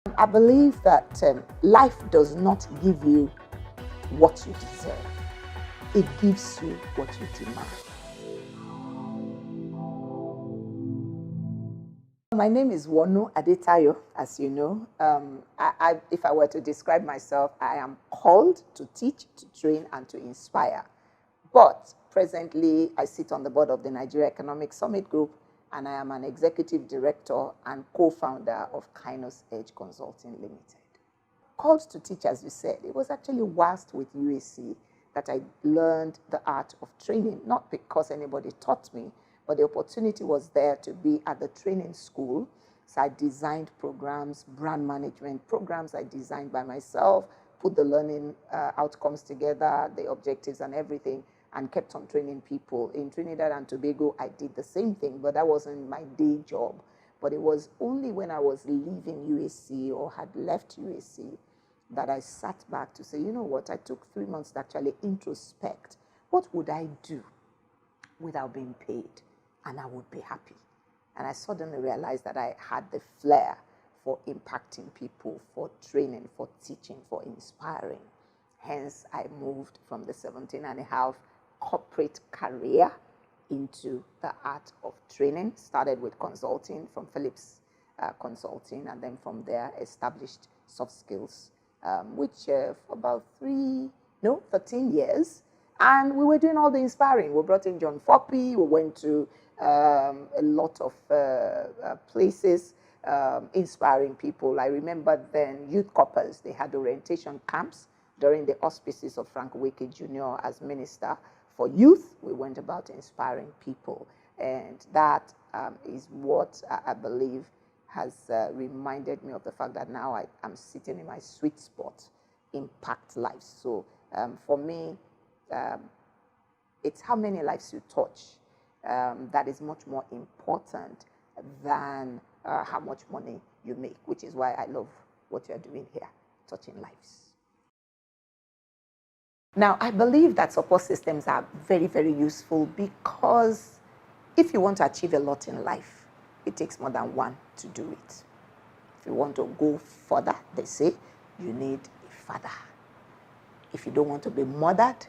I believe that life does not give you what you deserve. It gives you what you demand. My name is Wonu Adetayo, as you know. If I were to describe myself, I am called to teach, to train, and to inspire. But presently, I sit on the board of the Nigeria Economic Summit Group, and I am an executive director and co-founder of Kainos Edge Consulting Limited. Called to teach, as you said, it was actually whilst with UAC that I learned the art of training, not because anybody taught me, but the opportunity was there to be at the training school. So I designed programs, brand management programs I designed by myself, put the learning outcomes together, the objectives and everything, and kept on training people. In Trinidad and Tobago, I did the same thing, but that wasn't my day job. But it was only when I was leaving UAC or had left UAC that I sat back to say, you know what, I took 3 months to actually introspect. What would I do without being paid? And I would be happy. And I suddenly realized that I had the flair for impacting people, for training, for teaching, for inspiring. Hence, I moved from the 17.5 corporate career into the art of training. Started with consulting from Phillips Consulting, and then from there established soft skills, which for about 13 years. And we were doing all the inspiring. We brought in John Foppy. We went to a lot of places inspiring people. I remember then youth corpers, they had orientation camps during the auspices of Frank Wike Jr. as Minister for Youth. We went about inspiring people. And that is what I believe has reminded me of the fact that now I'm sitting in my sweet spot, impact lives. So for me, it's how many lives you touch that is much more important than how much money you make, which is why I love what you're doing here, touching lives. Now, I believe that support systems are very, very useful because if you want to achieve a lot in life, it takes more than one to do it. If you want to go further, they say, you need a father. If you don't want to be mothered,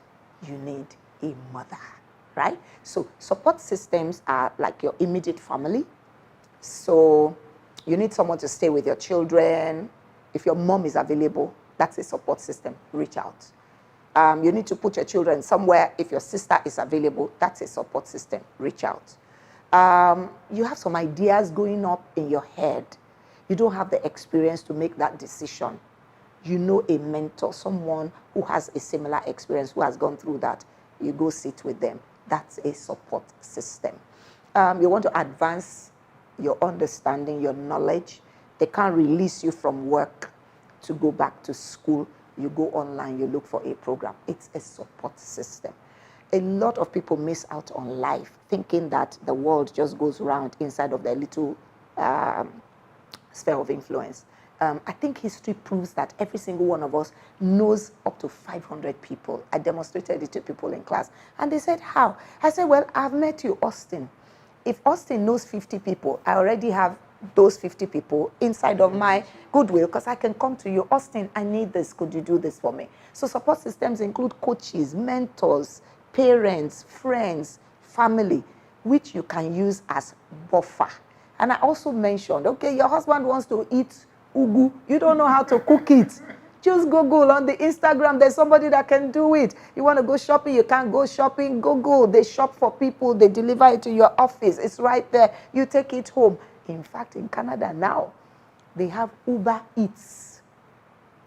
you need a mother, right? So support systems are like your immediate family. So you need someone to stay with your children. If your mom is available, that's a support system. Reach out. You need to put your children somewhere. If your sister is available, that's a support system. Reach out. You have some ideas going up in your head. You don't have the experience to make that decision. You know a mentor, someone who has a similar experience, who has gone through that. You go sit with them. That's a support system. You want to advance your understanding, your knowledge. They can't release you from work to go back to school. You go online, you look for a program. It's a support system. A lot of people miss out on life thinking that the world just goes around inside of their little sphere of influence. I think history proves that every single one of us knows up to 500 people. I demonstrated it to people in class, and they said, how? I said, well, I've met you, Austin. If Austin knows 50 people, I already have those 50 people inside of my goodwill because I can come to you, Austin, I need this, could you do this for me? So support systems include coaches, mentors, parents, friends, family, which you can use as buffer. And I also mentioned, okay, your husband wants to eat ugu, you don't know how to cook it. Just Google on the Instagram, there's somebody that can do it. You want to go shopping, you can't go shopping, Google. They shop for people, they deliver it to your office. It's right there. You take it home. In fact, in Canada now, they have Uber Eats.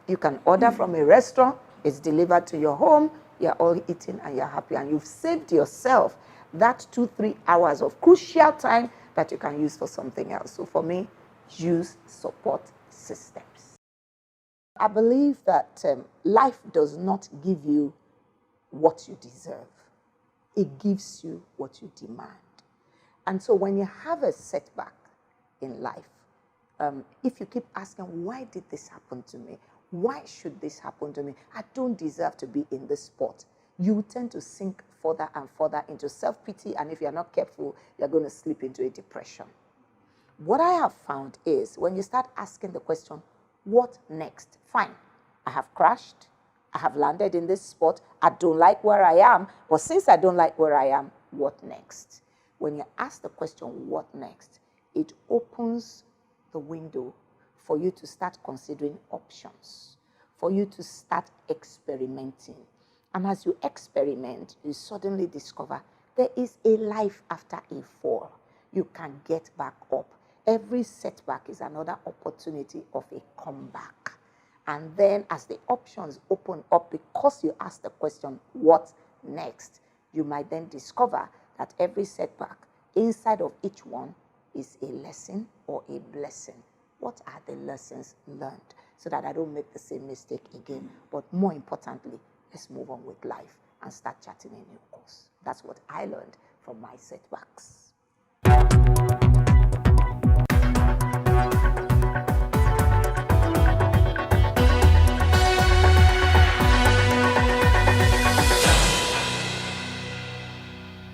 You can order from a restaurant, it's delivered to your home, you're all eating and you're happy. And you've saved yourself that 2-3 hours of crucial time that you can use for something else. So for me, use support systems. I believe that life does not give you what you deserve. It gives you what you demand. And so when you have a setback in life, if you keep asking, why did this happen to me? Why should this happen to me? I don't deserve to be in this spot. You tend to sink further and further into self-pity, and if you're not careful, you're going to slip into a depression. What I have found is when you start asking the question, What next? Fine. I have crashed. I have landed in this spot. I don't like where I am. But since I don't like where I am, what next? When you ask the question, what next? It opens the window for you to start considering options, for you to start experimenting. And as you experiment, you suddenly discover there is a life after a fall. You can get back up. Every setback is another opportunity of a comeback. And then as the options open up, because you ask the question, what next? You might then discover that every setback, inside of each one, is a lesson or a blessing. What are the lessons learned so that I don't make the same mistake again? But more importantly, let's move on with life and start charting a new course. That's what I learned from my setbacks.